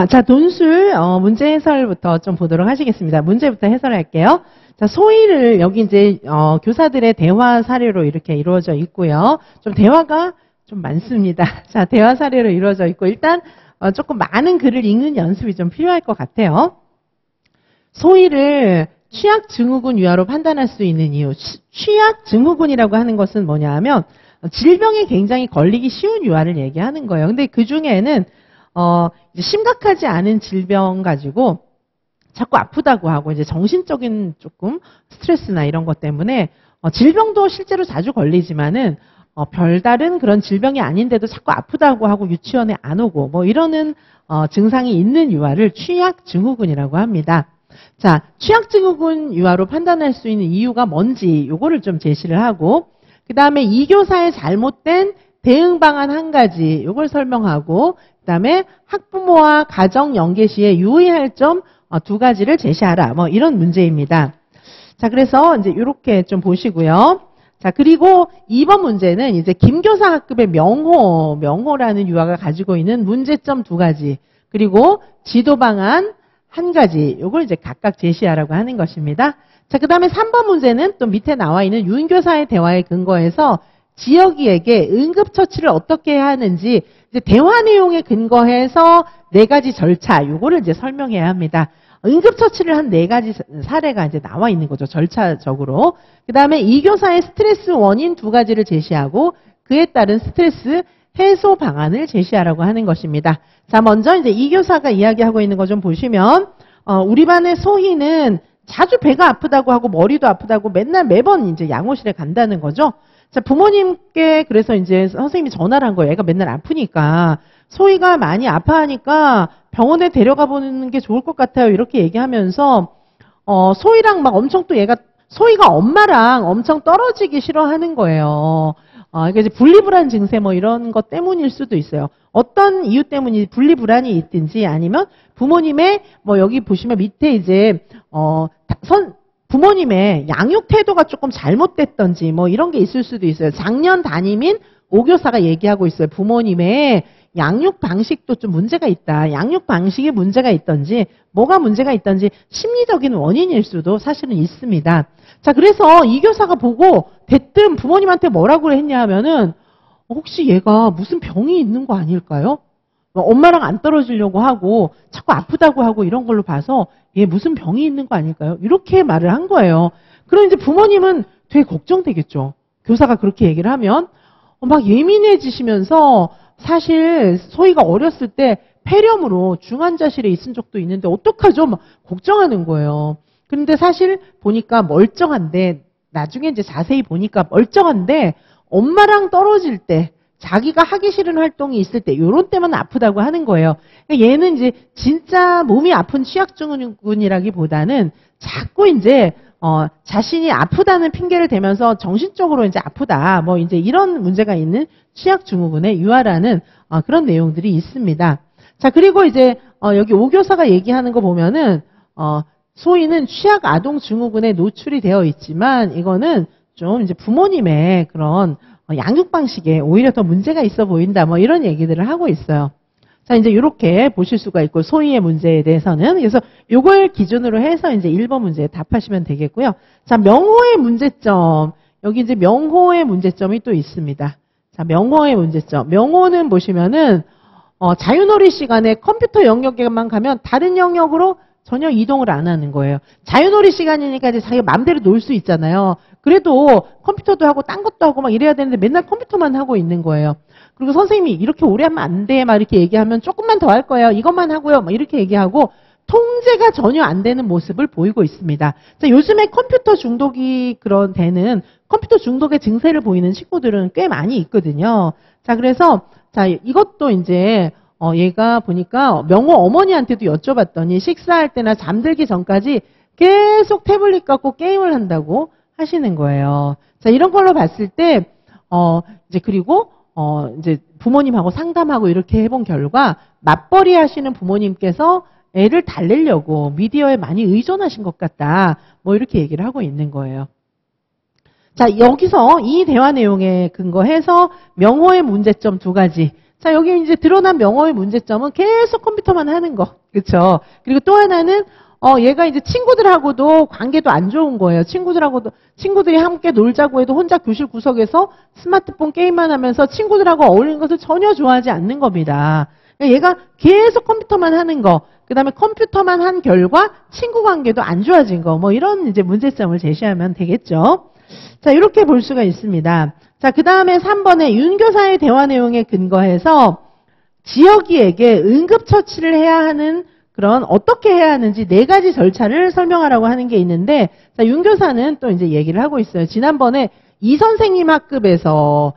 자, 논술 문제 해설부터 좀 보도록 하시겠습니다. 문제부터 해설할게요. 자, 소위를 여기 이제 교사들의 대화 사례로 이렇게 이루어져 있고요. 좀 대화가 좀 많습니다. 자, 대화 사례로 이루어져 있고 일단 조금 많은 글을 읽는 연습이 좀 필요할 것 같아요. 소위를 취약 증후군 유아로 판단할 수 있는 이유. 취약 증후군이라고 하는 것은 뭐냐 하면 질병에 굉장히 걸리기 쉬운 유아를 얘기하는 거예요. 근데 그 중에는 이제 심각하지 않은 질병 가지고 자꾸 아프다고 하고 이제 정신적인 조금 스트레스나 이런 것 때문에 질병도 실제로 자주 걸리지만은 별다른 그런 질병이 아닌데도 자꾸 아프다고 하고 유치원에 안 오고 뭐 이러는 증상이 있는 유아를 취약 증후군이라고 합니다. 자, 취약 증후군 유아로 판단할 수 있는 이유가 뭔지 요거를 좀 제시를 하고 그 다음에 이 교사의 잘못된 대응 방안 한 가지 요걸 설명하고 그 다음에 학부모와 가정 연계 시에 유의할 점 두 가지를 제시하라. 뭐 이런 문제입니다. 자, 그래서 이제 이렇게 좀 보시고요. 자, 그리고 2번 문제는 이제 김교사 학급의 명호라는 유아가 가지고 있는 문제점 두 가지, 그리고 지도 방안 한 가지, 요걸 이제 각각 제시하라고 하는 것입니다. 자, 그 다음에 3번 문제는 또 밑에 나와 있는 윤교사의 대화에 근거해서 지역이에게 응급처치를 어떻게 해야 하는지 이제 대화 내용에 근거해서 4가지 절차, 요거를 이제 설명해야 합니다. 응급처치를 한 4가지 사례가 이제 나와 있는 거죠. 절차적으로. 그 다음에 이 교사의 스트레스 원인 2가지를 제시하고 그에 따른 스트레스 해소 방안을 제시하라고 하는 것입니다. 자, 먼저 이제 이 교사가 이야기하고 있는 거 좀 보시면, 우리 반의 소희는 자주 배가 아프다고 하고 머리도 아프다고 매번 이제 양호실에 간다는 거죠. 자, 부모님께 그래서 이제 선생님이 전화를 한 거예요. 애가 맨날 아프니까. 소희가 많이 아파하니까 병원에 데려가 보는 게 좋을 것 같아요. 이렇게 얘기하면서, 소희랑 막 엄청 또 소희가 엄마랑 엄청 떨어지기 싫어하는 거예요. 그러니까 이제 분리불안 증세 뭐 이런 것 때문일 수도 있어요. 어떤 이유 때문이 분리불안이 있든지 아니면 부모님의 뭐 여기 보시면 밑에 이제, 부모님의 양육 태도가 조금 잘못됐던지 뭐 이런 게 있을 수도 있어요. 작년 담임인 오 교사가 얘기하고 있어요. 부모님의 양육 방식도 좀 문제가 있다. 양육 방식에 문제가 있던지 뭐가 문제가 있던지 심리적인 원인일 수도 사실은 있습니다. 자, 그래서 이 교사가 보고 대뜸 부모님한테 뭐라고 했냐 하면은 혹시 얘가 무슨 병이 있는 거 아닐까요? 엄마랑 안 떨어지려고 하고 자꾸 아프다고 하고 이런 걸로 봐서 얘 무슨 병이 있는 거 아닐까요? 이렇게 말을 한 거예요. 그럼 이제 부모님은 되게 걱정되겠죠. 교사가 그렇게 얘기를 하면 막 예민해지시면서 사실 소희가 어렸을 때 폐렴으로 중환자실에 있은 적도 있는데 어떡하죠? 막 걱정하는 거예요. 그런데 사실 보니까 멀쩡한데 나중에 이제 자세히 보니까 멀쩡한데 엄마랑 떨어질 때 자기가 하기 싫은 활동이 있을 때 이런 때만 아프다고 하는 거예요. 그러니까 얘는 이제 진짜 몸이 아픈 취약증후군이라기보다는 자꾸 이제 자신이 아프다는 핑계를 대면서 정신적으로 이제 아프다 뭐 이제 이런 문제가 있는 취약증후군의 유아라는 그런 내용들이 있습니다. 자, 그리고 이제 여기 오 교사가 얘기하는 거 보면은 소위는 취약 아동 증후군에 노출이 되어 있지만 이거는 좀 이제 부모님의 그런 양육 방식에 오히려 더 문제가 있어 보인다. 뭐 이런 얘기들을 하고 있어요. 자, 이제 이렇게 보실 수가 있고 소위의 문제에 대해서는 그래서 요걸 기준으로 해서 이제 1번 문제에 답하시면 되겠고요. 자, 명호의 문제점. 여기 이제 명호의 문제점이 또 있습니다. 자, 명호의 문제점. 명호는 보시면은 자유놀이 시간에 컴퓨터 영역에만 가면 다른 영역으로 전혀 이동을 안 하는 거예요. 자유놀이 시간이니까 이제 자기가 마음대로 놀 수 있잖아요. 그래도 컴퓨터도 하고 딴 것도 하고 막 이래야 되는데 맨날 컴퓨터만 하고 있는 거예요. 그리고 선생님이 이렇게 오래 하면 안 돼. 막 이렇게 얘기하면 조금만 더 할 거예요. 이것만 하고요. 막 이렇게 얘기하고 통제가 전혀 안 되는 모습을 보이고 있습니다. 자, 요즘에 컴퓨터 중독이 컴퓨터 중독의 증세를 보이는 친구들은 꽤 많이 있거든요. 자, 그래서 자, 이것도 이제 얘가 보니까 명호 어머니한테도 여쭤봤더니 식사할 때나 잠들기 전까지 계속 태블릿 갖고 게임을 한다고 하시는 거예요. 자, 이런 걸로 봤을 때, 이제 그리고, 이제 부모님하고 상담하고 이렇게 해본 결과 맞벌이 하시는 부모님께서 애를 달래려고 미디어에 많이 의존하신 것 같다. 뭐 이렇게 얘기를 하고 있는 거예요. 자, 여기서 이 대화 내용에 근거해서 명호의 문제점 2가지. 자, 여기 이제 드러난 명어의 문제점은 계속 컴퓨터만 하는 거. 그쵸? 그리고 또 하나는, 얘가 이제 친구들하고도 관계도 안 좋은 거예요. 친구들이 함께 놀자고 해도 혼자 교실 구석에서 스마트폰 게임만 하면서 친구들하고 어울리는 것을 전혀 좋아하지 않는 겁니다. 그러니까 얘가 계속 컴퓨터만 하는 거. 그 다음에 컴퓨터만 한 결과 친구 관계도 안 좋아진 거. 뭐 이런 이제 문제점을 제시하면 되겠죠. 자, 이렇게 볼 수가 있습니다. 자, 그 다음에 3번에 윤 교사의 대화 내용에 근거해서 지혁이에게 응급처치를 해야 하는 그런 어떻게 해야 하는지 4가지 절차를 설명하라고 하는 게 있는데, 자, 윤 교사는 또 이제 얘기를 하고 있어요. 지난번에 이 선생님 학급에서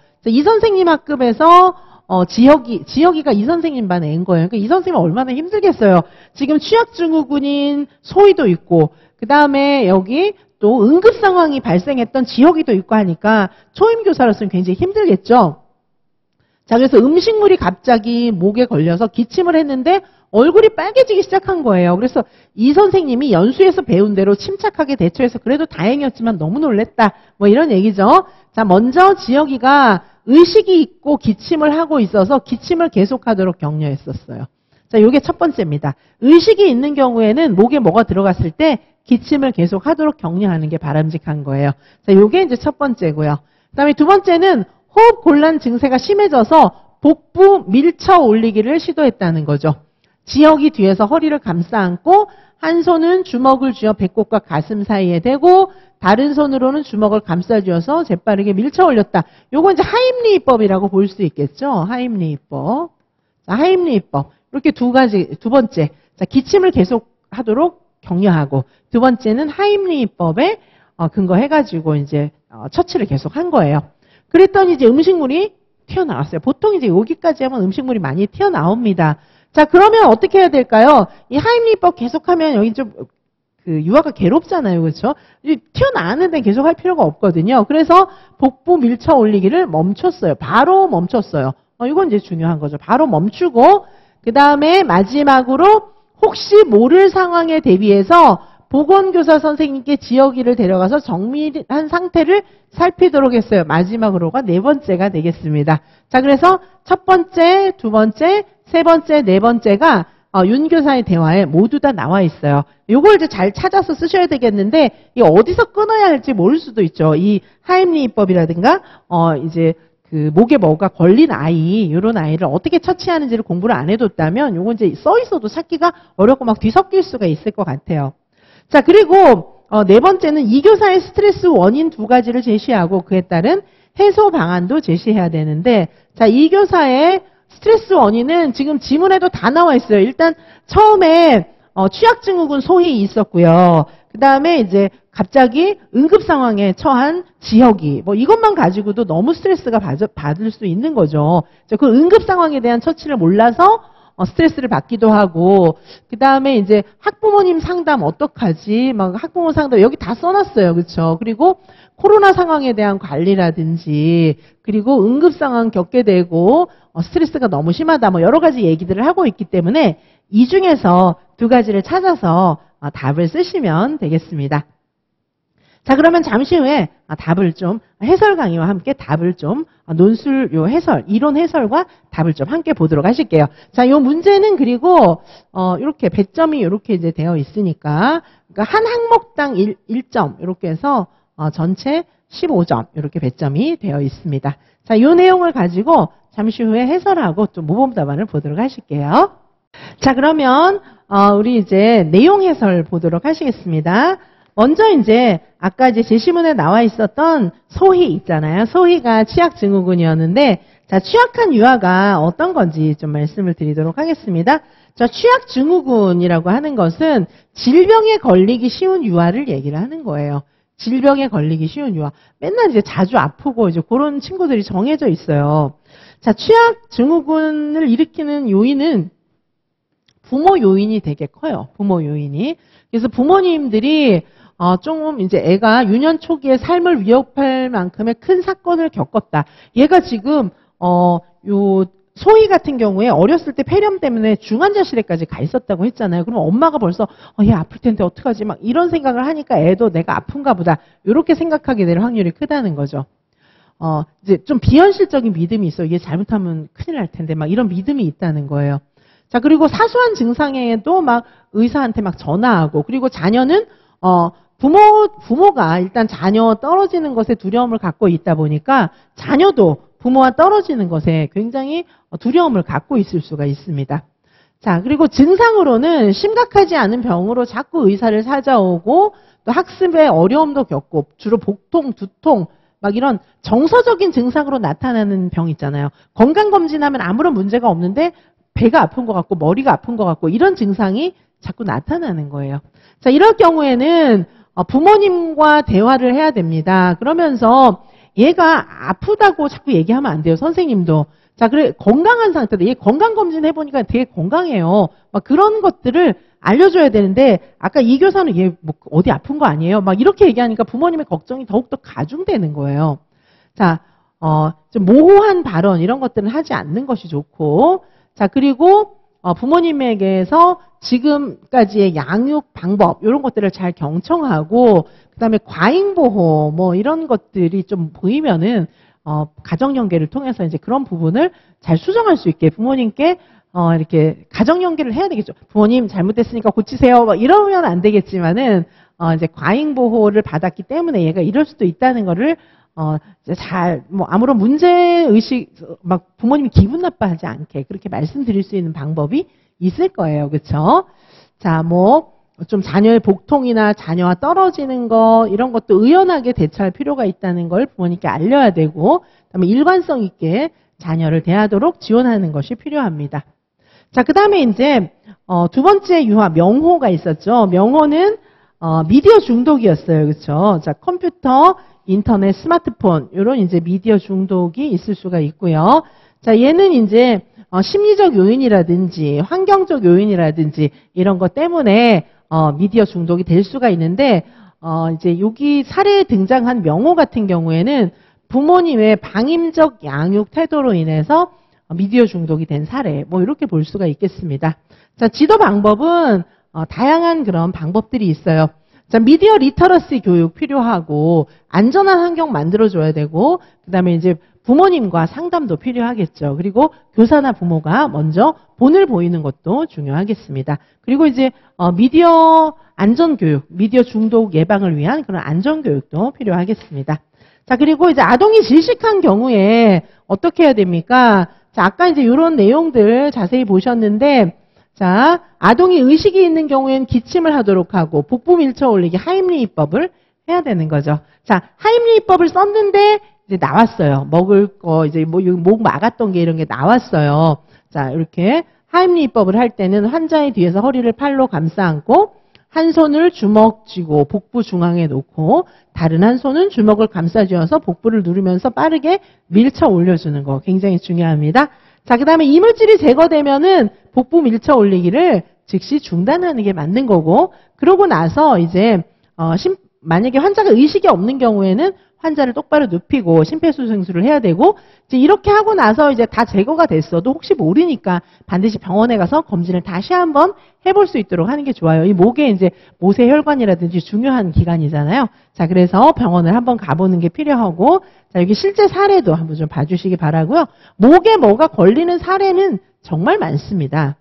지혁이가 이 선생님 반에 앤 거예요. 그러니까 이 선생님은 얼마나 힘들겠어요. 지금 취약증후군인 소희도 있고, 그 다음에 여기 또 응급 상황이 발생했던 지혁이도 있고 하니까 초임교사로서는 굉장히 힘들겠죠. 자, 그래서 음식물이 갑자기 목에 걸려서 기침을 했는데 얼굴이 빨개지기 시작한 거예요. 그래서 이 선생님이 연수에서 배운 대로 침착하게 대처해서 그래도 다행이었지만 너무 놀랬다. 뭐 이런 얘기죠. 자, 먼저 지혁이가 의식이 있고 기침을 하고 있어서 기침을 계속하도록 격려했었어요. 자, 요게 첫 번째입니다. 의식이 있는 경우에는 목에 뭐가 들어갔을 때 기침을 계속하도록 격려하는 게 바람직한 거예요. 자, 요게 이제 첫 번째고요. 그다음에 두 번째는 호흡 곤란 증세가 심해져서 복부 밀쳐 올리기를 시도했다는 거죠. 지혁이 뒤에서 허리를 감싸 안고 한 손은 주먹을 쥐어 배꼽과 가슴 사이에 대고 다른 손으로는 주먹을 감싸쥐어서 재빠르게 밀쳐 올렸다. 요건 이제 하임리히법이라고 볼 수 있겠죠. 하임리히법. 자, 하임리히법. 이렇게 두 번째. 자, 기침을 계속 하도록 격려하고, 두 번째는 하임리히법에 근거해가지고 이제 처치를 계속 한 거예요. 그랬더니 이제 음식물이 튀어나왔어요. 보통 이제 여기까지 하면 음식물이 많이 튀어나옵니다. 자, 그러면 어떻게 해야 될까요? 이 하임리히법 계속하면 여기 좀 유아가 괴롭잖아요. 그렇죠? 튀어나왔는데 계속 할 필요가 없거든요. 그래서 복부 밀쳐 올리기를 멈췄어요. 바로 멈췄어요. 이건 이제 중요한 거죠. 바로 멈추고, 그 다음에 마지막으로 혹시 모를 상황에 대비해서 보건교사 선생님께 지혁이를 데려가서 정밀한 상태를 살피도록 했어요. 마지막으로가 4번째가 되겠습니다. 자, 그래서 첫 번째, 두 번째, 세 번째, 네 번째가 윤 교사의 대화에 모두 다 나와 있어요. 요걸 이제 잘 찾아서 쓰셔야 되겠는데, 이 어디서 끊어야 할지 모를 수도 있죠. 이 하임리히법이라든가, 이제 목에 뭐가 걸린 아이, 이런 아이를 어떻게 처치하는지를 공부를 안 해뒀다면 요건 이제 써 있어도 찾기가 어렵고 막 뒤섞일 수가 있을 것 같아요. 자, 그리고 네 번째는 이 교사의 스트레스 원인 2가지를 제시하고 그에 따른 해소 방안도 제시해야 되는데, 자, 이 교사의 스트레스 원인은 지금 지문에도 다 나와 있어요. 일단 처음에 취약증후군 소희 있었고요. 그 다음에 이제 갑자기 응급 상황에 처한 지혁이, 뭐 이것만 가지고도 너무 스트레스가 받을 수 있는 거죠. 그 응급 상황에 대한 처치를 몰라서 스트레스를 받기도 하고, 그 다음에 이제 학부모님 상담 어떡하지? 막 학부모 상담 여기 다 써놨어요. 그렇죠? 그리고 코로나 상황에 대한 관리라든지, 그리고 응급 상황 겪게 되고 스트레스가 너무 심하다. 뭐 여러 가지 얘기들을 하고 있기 때문에 이 중에서 2가지를 찾아서 답을 쓰시면 되겠습니다. 자, 그러면 잠시 후에 답을 좀 해설 강의와 함께 답을 좀 논술 해설, 이론 해설과 답을 좀 함께 보도록 하실게요. 자, 요 문제는 그리고 이렇게 배점이 이렇게 이제 되어 있으니까, 그러니까 한 항목당 1점 이렇게 해서 전체 15점 이렇게 배점이 되어 있습니다. 자, 요 내용을 가지고 잠시 후에 해설하고 또 모범 답안을 보도록 하실게요. 자, 그러면 우리 이제 내용 해설 보도록 하시겠습니다. 먼저 이제 아까 이제 제시문에 나와 있었던 소희 있잖아요. 소희가 취약증후군이었는데, 자, 취약한 유아가 어떤 건지 좀 말씀을 드리도록 하겠습니다. 자, 취약증후군이라고 하는 것은 질병에 걸리기 쉬운 유아를 얘기를 하는 거예요. 질병에 걸리기 쉬운 유아. 맨날 이제 자주 아프고 이제 그런 친구들이 정해져 있어요. 자, 취약증후군을 일으키는 요인은 부모 요인이 되게 커요. 부모 요인이. 그래서 부모님들이 좀 이제 애가 유년 초기에 삶을 위협할 만큼의 큰 사건을 겪었다. 얘가 지금 요 소희 같은 경우에 어렸을 때 폐렴 때문에 중환자실에까지 가 있었다고 했잖아요. 그럼 엄마가 벌써 얘 아플 텐데 어떡하지? 막 이런 생각을 하니까 애도 내가 아픈가 보다. 이렇게 생각하게 될 확률이 크다는 거죠. 이제 좀 비현실적인 믿음이 있어요. 이게 잘못하면 큰일 날 텐데 막 이런 믿음이 있다는 거예요. 자, 그리고 사소한 증상에도 막 의사한테 막 전화하고, 그리고 자녀는 부모가 일단 자녀 떨어지는 것에 두려움을 갖고 있다 보니까 자녀도 부모와 떨어지는 것에 굉장히 두려움을 갖고 있을 수가 있습니다. 자, 그리고 증상으로는 심각하지 않은 병으로 자꾸 의사를 찾아오고 또 학습에 어려움도 겪고 주로 복통, 두통 막 이런 정서적인 증상으로 나타나는 병 있잖아요. 건강검진하면 아무런 문제가 없는데 배가 아픈 것 같고 머리가 아픈 것 같고 이런 증상이 자꾸 나타나는 거예요. 자, 이럴 경우에는 부모님과 대화를 해야 됩니다. 그러면서 얘가 아프다고 자꾸 얘기하면 안 돼요. 선생님도. 자, 그래, 건강한 상태다. 얘 건강검진 해보니까 되게 건강해요. 막 그런 것들을 알려줘야 되는데, 아까 이 교사는 얘 뭐 어디 아픈 거 아니에요? 막 이렇게 얘기하니까 부모님의 걱정이 더욱더 가중되는 거예요. 자, 좀 모호한 발언, 이런 것들은 하지 않는 것이 좋고, 자, 그리고 부모님에게서 지금까지의 양육 방법, 이런 것들을 잘 경청하고, 그 다음에 과잉보호, 뭐 이런 것들이 좀 보이면은, 가정연계를 통해서 이제 그런 부분을 잘 수정할 수 있게 부모님께 이렇게 가정연계를 해야 되겠죠. 부모님 잘못됐으니까 고치세요. 막 이러면 안 되겠지만은 이제 과잉보호를 받았기 때문에 얘가 이럴 수도 있다는 거를 잘 뭐 아무런 문제의식 막 부모님이 기분 나빠하지 않게 그렇게 말씀드릴 수 있는 방법이 있을 거예요. 그렇죠? 자, 뭐 좀 자녀의 복통이나 자녀와 떨어지는 거 이런 것도 의연하게 대처할 필요가 있다는 걸 부모님께 알려야 되고, 그다음에 일관성 있게 자녀를 대하도록 지원하는 것이 필요합니다. 자, 그다음에 이제 두 번째 유화 명호가 있었죠. 명호는 미디어 중독이었어요. 그렇죠? 자, 컴퓨터, 인터넷, 스마트폰 이런 이제 미디어 중독이 있을 수가 있고요. 자, 얘는 이제 심리적 요인이라든지 환경적 요인이라든지 이런 것 때문에 미디어 중독이 될 수가 있는데 이제 여기 사례에 등장한 명호 같은 경우에는 부모님의 방임적 양육 태도로 인해서 미디어 중독이 된 사례 뭐 이렇게 볼 수가 있겠습니다. 자, 지도 방법은 다양한 그런 방법들이 있어요. 자, 미디어 리터러시 교육 필요하고 안전한 환경 만들어줘야 되고 그다음에 이제 부모님과 상담도 필요하겠죠. 그리고 교사나 부모가 먼저 본을 보이는 것도 중요하겠습니다. 그리고 이제 미디어 안전교육, 미디어 중독 예방을 위한 그런 안전교육도 필요하겠습니다. 자, 그리고 이제 아동이 질식한 경우에 어떻게 해야 됩니까? 자, 아까 이제 이런 내용들 자세히 보셨는데, 자, 아동이 의식이 있는 경우에는 기침을 하도록 하고 복부 밀쳐 올리기 하임리히법을 해야 되는 거죠. 자, 하임리히법을 썼는데 이제 나왔어요. 먹을 거 이제 뭐 목 막았던 게 이런 게 나왔어요. 자, 이렇게 하임리히법을 할 때는 환자의 뒤에서 허리를 팔로 감싸 안고 한 손을 주먹 쥐고 복부 중앙에 놓고 다른 한 손은 주먹을 감싸 쥐어서 복부를 누르면서 빠르게 밀쳐 올려주는 거 굉장히 중요합니다. 자, 그 다음에 이물질이 제거되면은 복부 밀쳐 올리기를 즉시 중단하는 게 맞는 거고, 그러고 나서 이제 만약에 환자가 의식이 없는 경우에는 환자를 똑바로 눕히고 심폐소생술을 해야 되고, 이제 이렇게 하고 나서 이제 다 제거가 됐어도 혹시 모르니까 반드시 병원에 가서 검진을 다시 한번 해볼 수 있도록 하는 게 좋아요. 이 목에 이제 모세혈관이라든지 중요한 기관이잖아요. 자, 그래서 병원을 한번 가보는 게 필요하고, 자, 여기 실제 사례도 한번 좀 봐주시기 바라고요. 목에 뭐가 걸리는 사례는 정말 많습니다.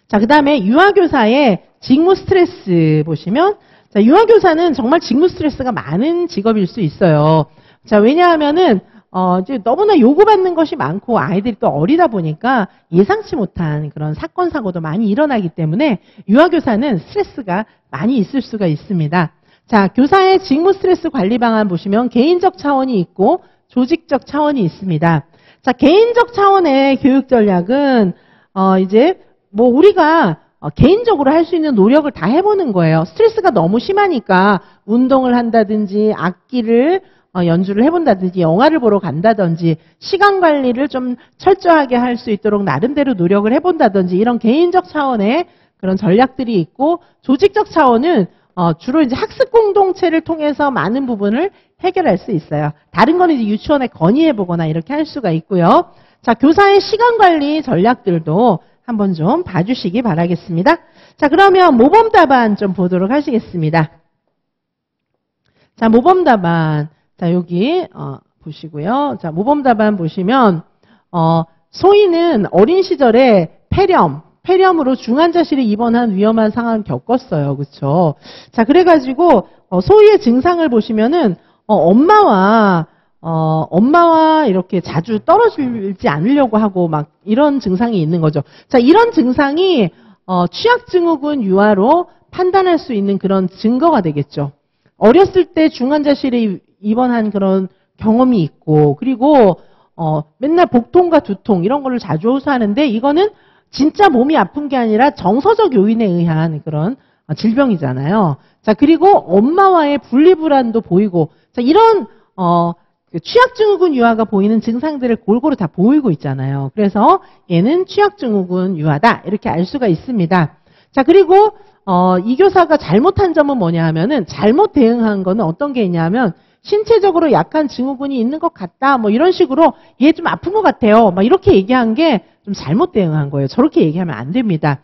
자, 그 다음에 유아교사의 직무 스트레스 보시면, 자, 유아교사는 정말 직무 스트레스가 많은 직업일 수 있어요. 자, 왜냐하면은, 이제 너무나 요구받는 것이 많고 아이들이 또 어리다 보니까 예상치 못한 그런 사건, 사고도 많이 일어나기 때문에 유아교사는 스트레스가 많이 있을 수가 있습니다. 자, 교사의 직무 스트레스 관리 방안 보시면 개인적 차원이 있고 조직적 차원이 있습니다. 자, 개인적 차원의 교육 전략은, 이제 뭐 우리가 개인적으로 할 수 있는 노력을 다 해보는 거예요. 스트레스가 너무 심하니까 운동을 한다든지 악기를 연주를 해본다든지 영화를 보러 간다든지 시간 관리를 좀 철저하게 할 수 있도록 나름대로 노력을 해본다든지 이런 개인적 차원의 그런 전략들이 있고, 조직적 차원은 주로 이제 학습 공동체를 통해서 많은 부분을 해결할 수 있어요. 다른 거는 이제 유치원에 건의해보거나 이렇게 할 수가 있고요. 자, 교사의 시간 관리 전략들도 한번 좀 봐주시기 바라겠습니다. 자, 그러면 모범 답안 좀 보도록 하시겠습니다. 자, 모범 답안. 자, 여기 보시고요. 자, 모범 답안 보시면 소희는 어린 시절에 폐렴으로 중환자실에 입원한 위험한 상황을 겪었어요. 그렇죠? 자, 그래가지고 소희의 증상을 보시면은 엄마와 이렇게 자주 떨어지지 않으려고 하고 막 이런 증상이 있는 거죠. 자, 이런 증상이 취약증후군 유아로 판단할 수 있는 그런 증거가 되겠죠. 어렸을 때 중환자실에 입원한 그런 경험이 있고, 그리고 맨날 복통과 두통 이런 거를 자주 호소하는데, 이거는 진짜 몸이 아픈 게 아니라 정서적 요인에 의한 그런 질병이잖아요. 자, 그리고 엄마와의 분리불안도 보이고, 자, 이런 취약증후군 유아가 보이는 증상들을 골고루 다 보이고 있잖아요. 그래서 얘는 취약증후군 유아다 이렇게 알 수가 있습니다. 자, 그리고 이 교사가 잘못한 점은 뭐냐 하면은, 잘못 대응한 거는 어떤 게 있냐면, 신체적으로 약한 증후군이 있는 것 같다 뭐 이런 식으로 얘 좀 아픈 것 같아요 막 이렇게 얘기한 게 좀 잘못 대응한 거예요. 저렇게 얘기하면 안 됩니다.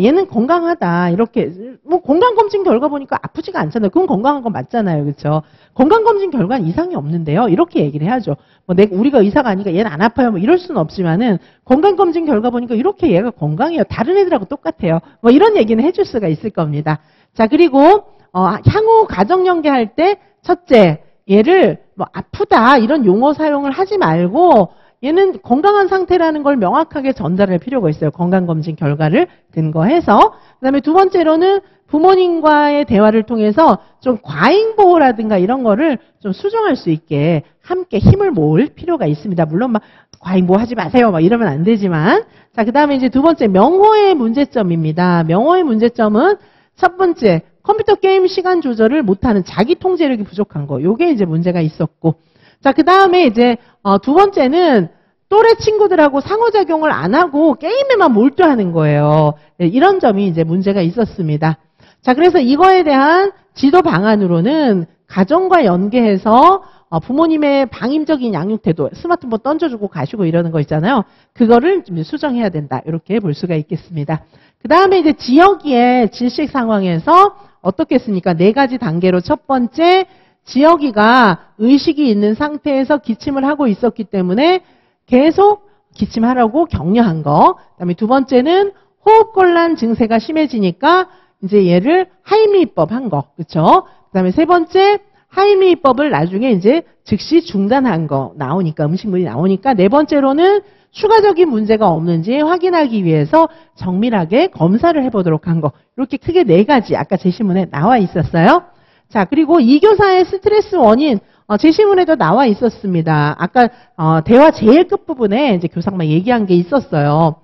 얘는 건강하다 이렇게, 뭐 건강검진 결과 보니까 아프지가 않잖아요. 그건 건강한 건 맞잖아요. 그렇죠? 건강검진 결과는 이상이 없는데요. 이렇게 얘기를 해야죠. 뭐 우리가 의사가 아니니까 얘는 안 아파요 뭐 이럴 수는 없지만은, 건강검진 결과 보니까 이렇게 얘가 건강해요. 다른 애들하고 똑같아요. 뭐 이런 얘기는 해줄 수가 있을 겁니다. 자, 그리고 향후 가정연계할 때 첫째, 얘를 뭐 아프다 이런 용어 사용을 하지 말고 얘는 건강한 상태라는 걸 명확하게 전달할 필요가 있어요. 건강검진 결과를 근거해서. 그다음에 두 번째로는 부모님과의 대화를 통해서 좀 과잉보호라든가 이런 거를 좀 수정할 수 있게 함께 힘을 모을 필요가 있습니다. 물론 막 과잉보호하지 마세요 막 이러면 안 되지만. 자, 그다음에 이제 두 번째, 명호의 문제점입니다. 명호의 문제점은 첫 번째, 컴퓨터 게임 시간 조절을 못하는, 자기 통제력이 부족한 거. 요게 이제 문제가 있었고. 자, 그 다음에 이제 두 번째는 또래 친구들하고 상호작용을 안 하고 게임에만 몰두하는 거예요. 네, 이런 점이 이제 문제가 있었습니다. 자, 그래서 이거에 대한 지도 방안으로는 가정과 연계해서 부모님의 방임적인 양육 태도, 스마트폰 던져주고 가시고 이러는 거 있잖아요. 그거를 좀 수정해야 된다. 이렇게 볼 수가 있겠습니다. 그 다음에 이제 지역의 질식 상황에서 어떻게 했습니까? 4가지 단계로, 첫 번째, 지역이가 의식이 있는 상태에서 기침을 하고 있었기 때문에 계속 기침하라고 격려한 거. 그다음에 두 번째는 호흡곤란 증세가 심해지니까 이제 얘를 하임리히법 한 거. 그렇죠? 그다음에 세 번째, 하임리히법을 나중에 이제 즉시 중단한 거. 나오니까, 음식물이 나오니까. 네 번째로는 추가적인 문제가 없는지 확인하기 위해서 정밀하게 검사를 해보도록 한 거. 이렇게 크게 4가지 아까 제시문에 나와 있었어요. 자, 그리고 이 교사의 스트레스 원인, 제시문에도 나와 있었습니다. 아까 대화 제일 끝부분에 이제 교사가 막 얘기한 게 있었어요.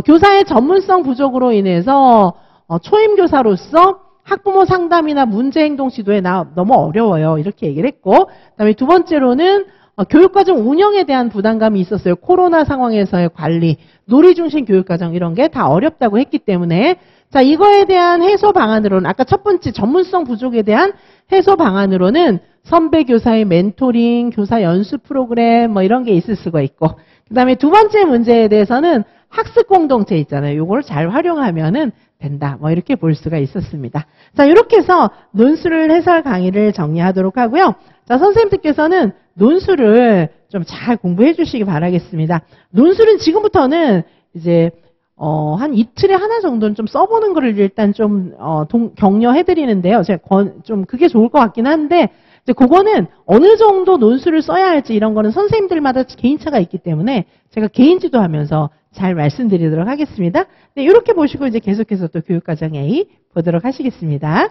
교사의 전문성 부족으로 인해서 초임 교사로서 학부모 상담이나 문제 행동 지도에 너무 어려워요. 이렇게 얘기를 했고, 그다음에 두 번째로는 교육과정 운영에 대한 부담감이 있었어요. 코로나 상황에서의 관리, 놀이 중심 교육과정 이런 게 다 어렵다고 했기 때문에, 자, 이거에 대한 해소 방안으로는, 아까 첫 번째 전문성 부족에 대한 해소 방안으로는 선배 교사의 멘토링, 교사 연수 프로그램 뭐 이런 게 있을 수가 있고, 그 다음에 두 번째 문제에 대해서는 학습 공동체 있잖아요. 요거를 잘 활용하면은 된다. 뭐 이렇게 볼 수가 있었습니다. 자, 이렇게 해서 논술 해설 강의를 정리하도록 하고요. 자, 선생님들께서는 논술을 좀 잘 공부해 주시기 바라겠습니다. 논술은 지금부터는 이제 한 이틀에 하나 정도는 좀 써보는 거를 일단 좀 격려해 드리는데요. 제가 좀 그게 좋을 것 같긴 한데, 이제 그거는 어느 정도 논술을 써야 할지 이런 거는 선생님들마다 개인차가 있기 때문에 제가 개인 지도하면서 잘 말씀드리도록 하겠습니다. 네, 이렇게 보시고 이제 계속해서 또 교육과정 A 보도록 하시겠습니다.